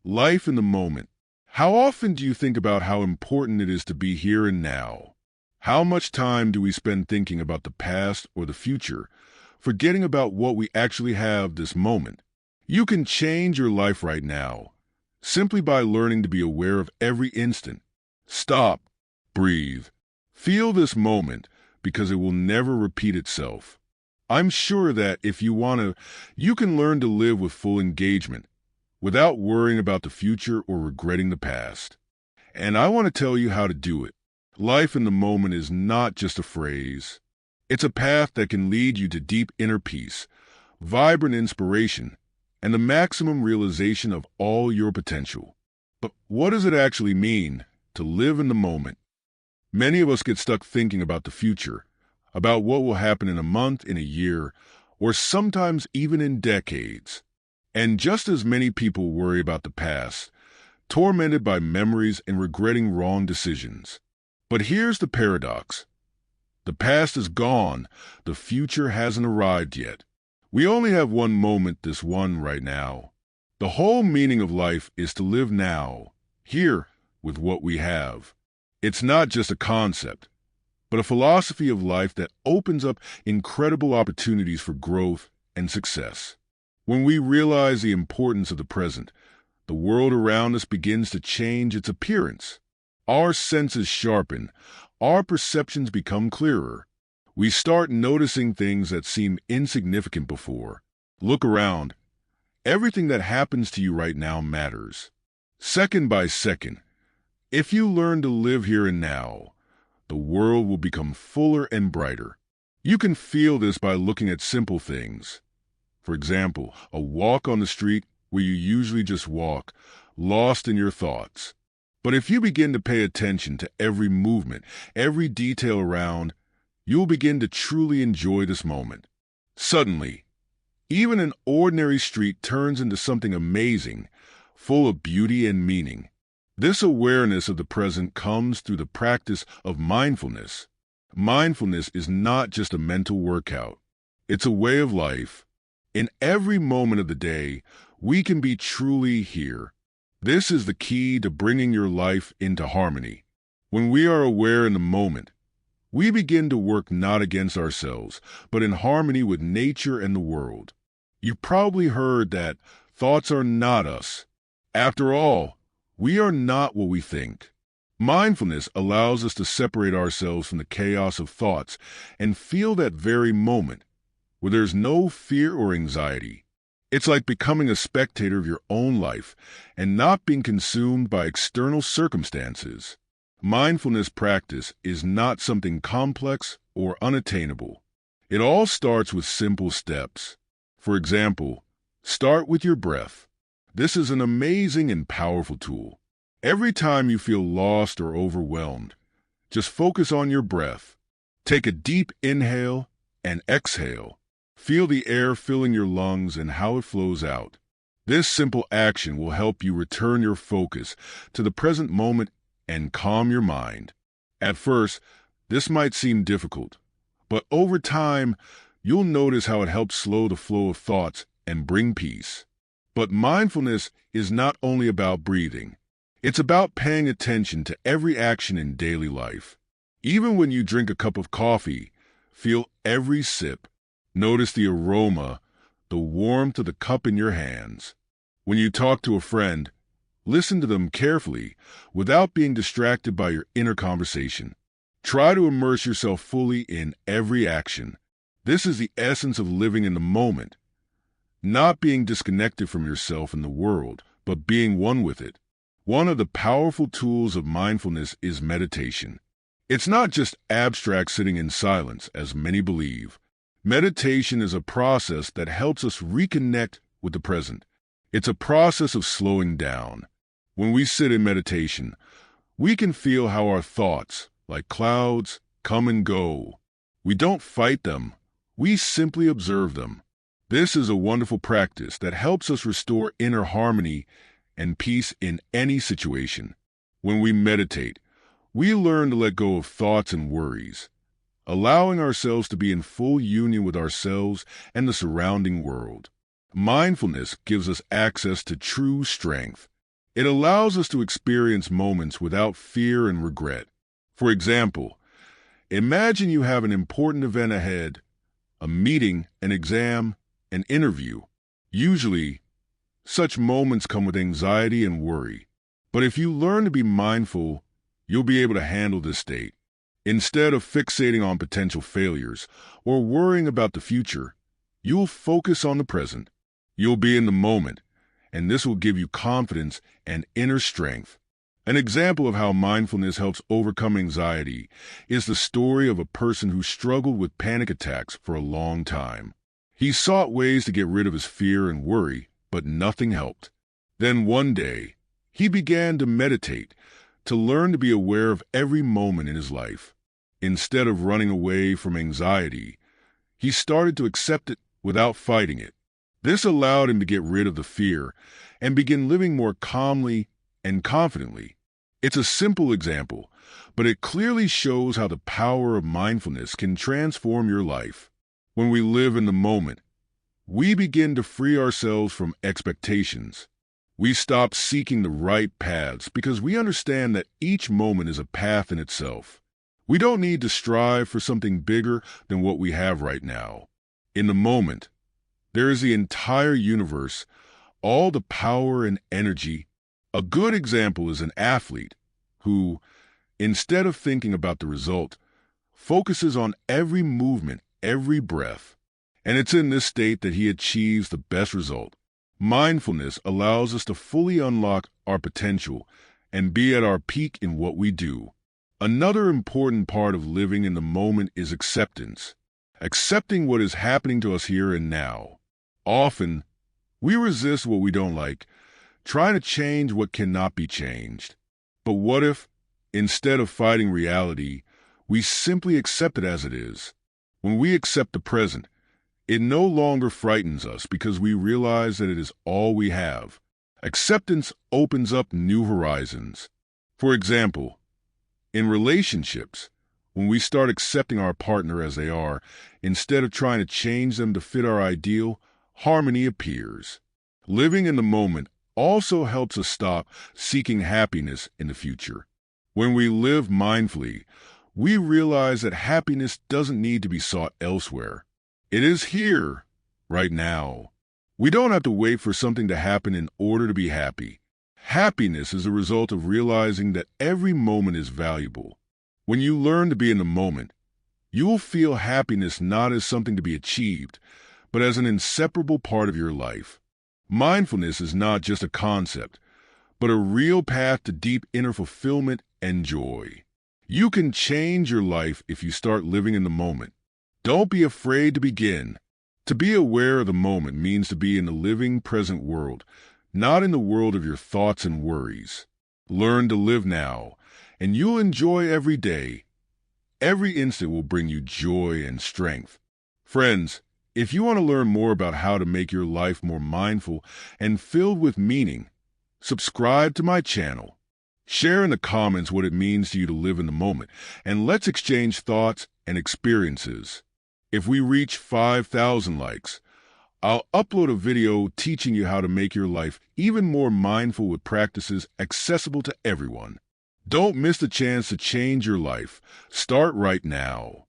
Life in the moment. How often do you think about how important it is to be here and now? How much time do we spend thinking about the past or the future, forgetting about what we actually have this moment? You can change your life right now, simply by learning to be aware of every instant. Stop, breathe, feel this moment because it will never repeat itself. I'm sure that if you want to, you can learn to live with full engagement, without worrying about the future or regretting the past. And I want to tell you how to do it. Life in the moment is not just a phrase. It's a path that can lead you to deep inner peace, vibrant inspiration, and the maximum realization of all your potential. But what does it actually mean to live in the moment? Many of us get stuck thinking about the future, about what will happen in a month, in a year, or sometimes even in decades. And just as many people worry about the past, tormented by memories and regretting wrong decisions. But here's the paradox. The past is gone. The future hasn't arrived yet. We only have one moment, this one right now. The whole meaning of life is to live now, here, with what we have. It's not just a concept, but a philosophy of life that opens up incredible opportunities for growth and success. When we realize the importance of the present, the world around us begins to change its appearance. Our senses sharpen, our perceptions become clearer. We start noticing things that seem insignificant before. Look around. Everything that happens to you right now matters. Second by second, if you learn to live here and now, the world will become fuller and brighter. You can feel this by looking at simple things. For example, a walk on the street where you usually just walk, lost in your thoughts. But if you begin to pay attention to every movement, every detail around, you'll begin to truly enjoy this moment. Suddenly, even an ordinary street turns into something amazing, full of beauty and meaning. This awareness of the present comes through the practice of mindfulness. Mindfulness is not just a mental workout. It's a way of life. In every moment of the day, we can be truly here. This is the key to bringing your life into harmony. When we are aware in the moment, we begin to work not against ourselves, but in harmony with nature and the world. You've probably heard that thoughts are not us. After all, we are not what we think. Mindfulness allows us to separate ourselves from the chaos of thoughts and feel that very moment, where there's no fear or anxiety. It's like becoming a spectator of your own life and not being consumed by external circumstances. Mindfulness practice is not something complex or unattainable. It all starts with simple steps. For example, start with your breath. This is an amazing and powerful tool. Every time you feel lost or overwhelmed, just focus on your breath. Take a deep inhale and exhale. Feel the air filling your lungs and how it flows out. This simple action will help you return your focus to the present moment and calm your mind. At first, this might seem difficult, but over time, you'll notice how it helps slow the flow of thoughts and bring peace. But mindfulness is not only about breathing. It's about paying attention to every action in daily life. Even when you drink a cup of coffee, feel every sip. Notice the aroma, the warmth of the cup in your hands. When you talk to a friend, listen to them carefully without being distracted by your inner conversation. Try to immerse yourself fully in every action. This is the essence of living in the moment, not being disconnected from yourself and the world, but being one with it. One of the powerful tools of mindfulness is meditation. It's not just abstract sitting in silence, as many believe. Meditation is a process that helps us reconnect with the present. It's a process of slowing down. When we sit in meditation, we can feel how our thoughts, like clouds, come and go. We don't fight them. We simply observe them. This is a wonderful practice that helps us restore inner harmony and peace in any situation. When we meditate, we learn to let go of thoughts and worries, allowing ourselves to be in full union with ourselves and the surrounding world. Mindfulness gives us access to true strength. It allows us to experience moments without fear and regret. For example, imagine you have an important event ahead, a meeting, an exam, an interview. Usually, such moments come with anxiety and worry. But if you learn to be mindful, you'll be able to handle this state. Instead of fixating on potential failures or worrying about the future, you'll focus on the present. You'll be in the moment, and this will give you confidence and inner strength. An example of how mindfulness helps overcome anxiety is the story of a person who struggled with panic attacks for a long time. He sought ways to get rid of his fear and worry, but nothing helped. Then one day, he began to meditate, to learn to be aware of every moment in his life. Instead of running away from anxiety, he started to accept it without fighting it. This allowed him to get rid of the fear and begin living more calmly and confidently. It's a simple example, but it clearly shows how the power of mindfulness can transform your life. When we live in the moment, we begin to free ourselves from expectations. We stop seeking the right paths because we understand that each moment is a path in itself. We don't need to strive for something bigger than what we have right now. In the moment, there is the entire universe, all the power and energy. A good example is an athlete who, instead of thinking about the result, focuses on every movement, every breath. And it's in this state that he achieves the best result. Mindfulness allows us to fully unlock our potential and be at our peak in what we do. Another important part of living in the moment is acceptance. Accepting what is happening to us here and now. Often, we resist what we don't like, trying to change what cannot be changed. But what if, instead of fighting reality, we simply accept it as it is? When we accept the present, it no longer frightens us because we realize that it is all we have. Acceptance opens up new horizons. For example, in relationships, when we start accepting our partner as they are, instead of trying to change them to fit our ideal, harmony appears. Living in the moment also helps us stop seeking happiness in the future. When we live mindfully, we realize that happiness doesn't need to be sought elsewhere. It is here, right now. We don't have to wait for something to happen in order to be happy. Happiness is a result of realizing that every moment is valuable. When you learn to be in the moment, you will feel happiness not as something to be achieved, but as an inseparable part of your life. Mindfulness is not just a concept, but a real path to deep inner fulfillment and joy. You can change your life if you start living in the moment. Don't be afraid to begin. To be aware of the moment means to be in the living present world, not in the world of your thoughts and worries. Learn to live now, and you'll enjoy every day. Every instant will bring you joy and strength. Friends, if you want to learn more about how to make your life more mindful and filled with meaning, subscribe to my channel. Share in the comments what it means to you to live in the moment, and let's exchange thoughts and experiences. If we reach 5,000 likes, I'll upload a video teaching you how to make your life even more mindful with practices accessible to everyone. Don't miss the chance to change your life. Start right now.